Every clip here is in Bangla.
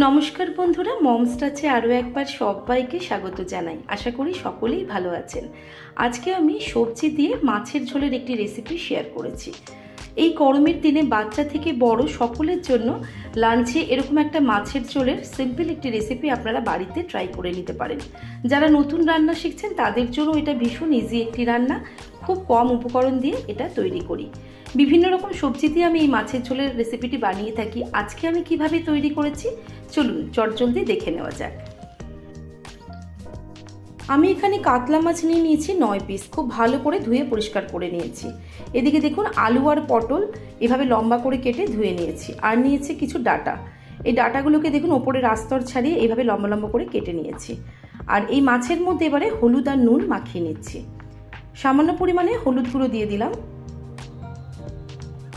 নমস্কার বন্ধুরা, মমস টাচে আরও একবার সবাইকে স্বাগত জানাই। আশা করি সকলেই ভালো আছেন। আজকে আমি সবজি দিয়ে মাছের ঝোলের একটি রেসিপি শেয়ার করেছি। এই গরমের দিনে বাচ্চা থেকে বড় সকলের জন্য লাঞ্চে এরকম একটা মাছের ঝোলের সিম্পল একটি রেসিপি আপনারা বাড়িতে ট্রাই করে নিতে পারেন। যারা নতুন রান্না শিখছেন তাদের জন্য এটা ভীষণ ইজি একটি রান্না। খুব কম উপকরণ দিয়ে এটা তৈরি করি। বিভিন্ন রকম সবজি দিয়ে আমি এই মাছের ঝোলের রেসিপিটি বানিয়ে থাকি। আজকে আমি কিভাবে তৈরি করেছি চলুন চটজলদি দেখে নেওয়া যাক। আমি এখানে কাতলা মাছ নিয়ে নিয়েছি 9 পিস। খুব ভালো করে ধুয়ে পরিষ্কার করে নিয়েছি। এদিকে দেখুন আলু আর পটল এভাবে লম্বা করে কেটে ধুয়ে নিয়েছি। আর নিয়েছি কিছু ডাঁটা। এই ডাঁটাগুলোকে দেখুন ওপরের আস্তর ছাড়িয়ে এইভাবে লম্বা লম্বা করে কেটে নিয়েছি। আর এই মাছের মধ্যে এবারে হলুদ আর নুন মাখিয়ে নিচ্ছি। সামান্য পরিমাণে হলুদ গুঁড়ো দিয়ে দিলাম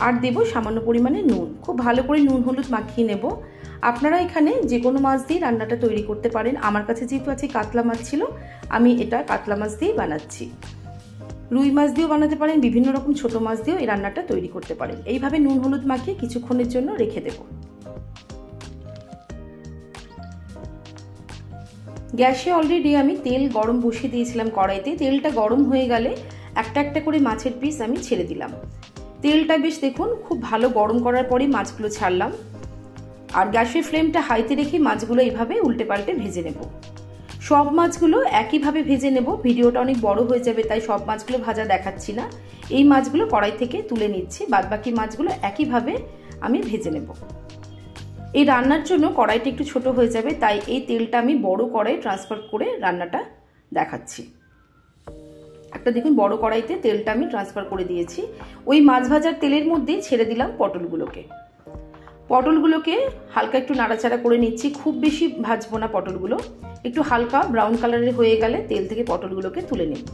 আর দেব সামান্য পরিমাণে নুন। খুব ভালো করে নুন হলুদ মাখিয়ে নেব। আপনারা এখানে যে কোনো মাছ দিয়ে রান্নাটা তৈরি করতে পারেন। আমার কাছে যেহেতু আছে কাতলা মাছ ছিল, আমি এটা কাতলা মাছ দিয়েই বানাচ্ছি। রুই মাছ দিয়েও বানাতে পারেন, বিভিন্ন রকম ছোট মাছ দিয়েও এই রান্নাটা তৈরি করতে পারেন। এইভাবে নুন হলুদ মাখিয়ে কিছুক্ষণের জন্য রেখে দেব। গ্যাসে অলরেডি আমি তেল গরম বসিয়ে দিয়েছিলাম কড়াইতে। তেলটা গরম হয়ে গেলে একটা একটা করে মাছের পিস আমি ছেড়ে দিলাম। তেলটা বেশ দেখুন খুব ভালো গরম করার পরে মাছগুলো ছাড়লাম। আর গ্যাসের ফ্লেমটা হাইতে রেখে মাছগুলো এইভাবে উল্টে পাল্টে ভেজে নেব। সব মাছগুলো একইভাবে ভেজে নেব। ভিডিওটা অনেক বড় হয়ে যাবে, তাই সব মাছগুলো ভাজা দেখাচ্ছি না। এই মাছগুলো কড়াই থেকে তুলে নিচ্ছি, বাদবাকি মাছগুলো একইভাবে আমি ভেজে নেব। এই রান্নার জন্য কড়াইটা একটু ছোট হয়ে যাবে, তাই এই তেলটা আমি বড় কড়াই ট্রান্সফার করে রান্নাটা দেখাচ্ছি। একটা দেখুন বড় কড়াইতে তেলটা আমি ট্রান্সফার করে দিয়েছি। ওই মাছ ভাজার তেলের মধ্যেই ছেড়ে দিলাম পটলগুলোকে। পটলগুলোকে হালকা একটু নাড়াচাড়া করে নিচ্ছি। খুব বেশি ভাজবো না পটলগুলো, একটু হালকা ব্রাউন কালারের হয়ে গেলে তেল থেকে পটলগুলোকে তুলে নেব।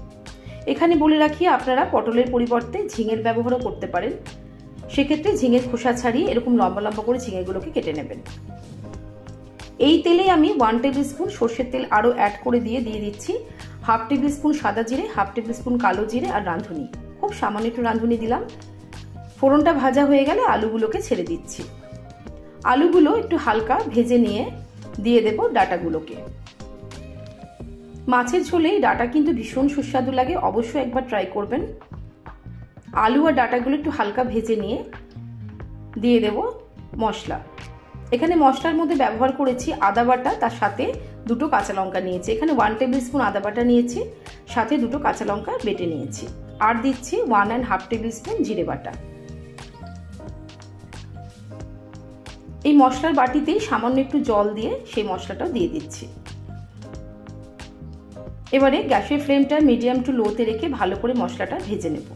এখানে বলে রাখি আপনারা পটলের পরিবর্তে ঝিঙের ব্যবহারও করতে পারেন। সেক্ষেত্রে ঝিঙের খোসা ছাড়িয়ে এরকম লম্বা লম্বা করে ঝিঙেগুলোকে কেটে নেবেন। এই তেলে আমি 1 টেবিল স্পুন সর্ষের তেল আরও অ্যাড করে দিয়ে দিচ্ছি 1/2 টেবিল স্পুন সাদা জিরে, 1/2 টেবিল স্পুন কালো জিরে আর রাঁধুনি। খুব সামান্য একটু রাঁধুনি দিলাম। ফোড়নটা ভাজা হয়ে গেলে আলুগুলোকে ছেড়ে দিচ্ছি। আলুগুলো একটু হালকা ভেজে নিয়ে দিয়ে দেব ডাঁটাগুলোকে। মাছের ঝোলে ডাঁটা কিন্তু ভীষণ সুস্বাদু লাগে, অবশ্যই একবার ট্রাই করবেন। আলু আর ডাঁটাগুলো একটু হালকা ভেজে নিয়ে দিয়ে দেব মশলা। এখানে মশলার মধ্যে ব্যবহার করেছি আদা বাটা, তার সাথে 2টো কাঁচা লঙ্কা নিয়েছি। এখানে 1 টেবিল স্পুন আদা বাটা নিয়েছি, সাথে 2টো কাঁচা লঙ্কা বেটে নিয়েছি। আর দিচ্ছি 1.5 টেবিল স্পুন জিরে বাটা। এই মশলার বাটিতেই সামান্য একটু জল দিয়ে সেই মশলাটাও দিয়ে দিচ্ছি। এবারে গ্যাসের ফ্লেমটা মিডিয়াম টু লোতে রেখে ভালো করে মশলাটা ভেজে নেব।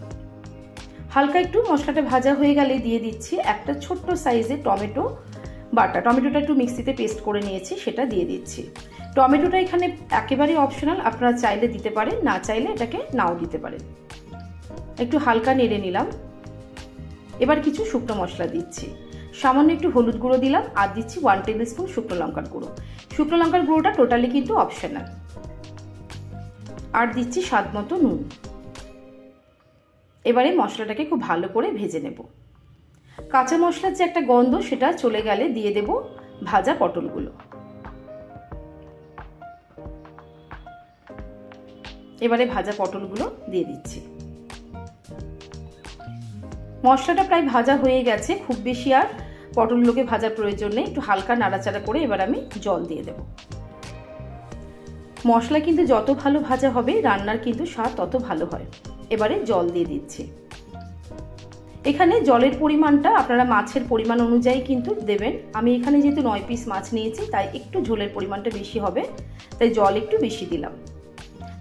হালকা একটু মশলাটা ভাজা হয়ে গেলে দিয়ে দিচ্ছি একটা ছোট্ট সাইজের টমেটো বাটা। টমেটোটা একটু মিক্সিতে পেস্ট করে নিয়েছি, সেটা দিয়ে দিচ্ছি। টমেটোটা এখানে একেবারেই অপশনাল, আপনারা চাইলে দিতে পারেন, না চাইলে এটাকে নাও দিতে পারেন। একটু হালকা নেড়ে নিলাম। এবার কিছু শুকনো মশলা দিচ্ছি। সামান্য একটু হলুদ গুঁড়ো দিলাম আর দিচ্ছি 1 টেবিল স্পুন শুকনো লঙ্কার গুঁড়ো। শুকনো লঙ্কার গুঁড়োটা টোটালি কিন্তু অপশনাল। আর দিচ্ছি স্বাদ মতো নুন। এবারে মশলাটাকে খুব ভালো করে ভেজে নেব। কাঁচা মশলার যে একটা গন্ধ সেটা চলে গেলে দিয়ে দেব ভাজা পটলগুলো। এবারে ভাজা পটলগুলো দিয়ে দিচ্ছি। মশলাটা প্রায় ভাজা হয়ে গেছে, খুব বেশি আর পটলগুলোকে ভাজার প্রয়োজন নেই। একটু হালকা নাড়াচাড়া করে এবার আমি জল দিয়ে দেব। মশলা কিন্তু যত ভালো ভাজা হবে রান্নার কিন্তু স্বাদ তত ভালো হয়। এবারে জল দিয়ে দিচ্ছি। এখানে জলের পরিমাণটা আপনারা মাছের পরিমাণ অনুযায়ী কিন্তু দেবেন। আমি এখানে যেহেতু 9 পিস মাছ নিয়েছি তাই একটু ঝোলের পরিমাণটা বেশি হবে, তাই জল একটু বেশি দিলাম।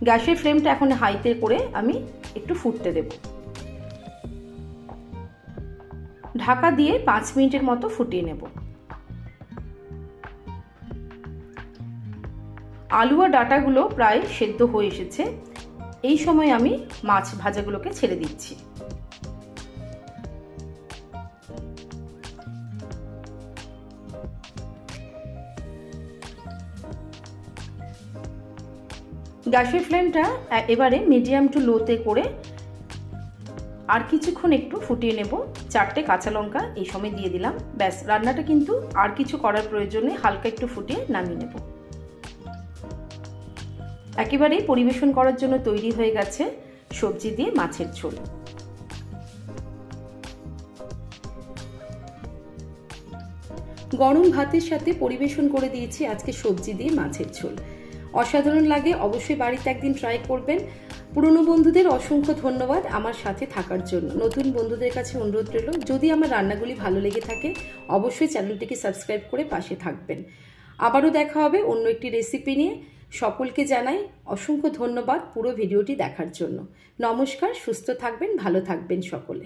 গ্যাসের ফ্লেমটা এখন হাইতে করে আমি একটু ফুটতে দেব। ঢাকা দিয়ে 5 মিনিটের মতো ফুটিয়ে নেব। আলু আর ডাঁটাগুলো প্রায় সেদ্ধ হয়ে এসেছে। এই সময় আমি মাছ ভাজাগুলোকে ছেড়ে দিচ্ছি। গ্যাসের ফ্লেমটা এবারে মিডিয়াম টু লোতে করে আর কিছুক্ষণ একটু ফুটিয়ে নেব। 4টে কাঁচা লঙ্কা এই সময় দিয়ে দিলাম। ব্যাস, রান্নাটা কিন্তু আর কিছু করার প্রয়োজন নেই, হালকা একটু ফুটিয়ে নামিয়ে নেব। একেবারেই পরিবেশন করার জন্য তৈরি হয়ে গেছে সবজি দিয়ে মাছের ঝোল। গরম ভাতের সাথে পরিবেশন করে দিয়েছি আজকে সবজি দিয়ে মাছের ঝোল। অসাধারণ লাগে, অবশ্যই বাড়িতে একদিন ট্রাই করবেন। পুরনো বন্ধুদের অসংখ্য ধন্যবাদ আমার সাথে থাকার জন্য। নতুন বন্ধুদের কাছে অনুরোধ রইল, যদি আমার রান্নাগুলি ভালো লেগে থাকে অবশ্যই চ্যানেলটিকে সাবস্ক্রাইব করে পাশে থাকবেন। আবারও দেখা হবে অন্য একটি রেসিপি নিয়ে। সকলকে জানাই অসংখ্য ধন্যবাদ পুরো ভিডিওটি দেখার জন্য। নমস্কার, সুস্থ থাকবেন, ভালো থাকবেন সকলে।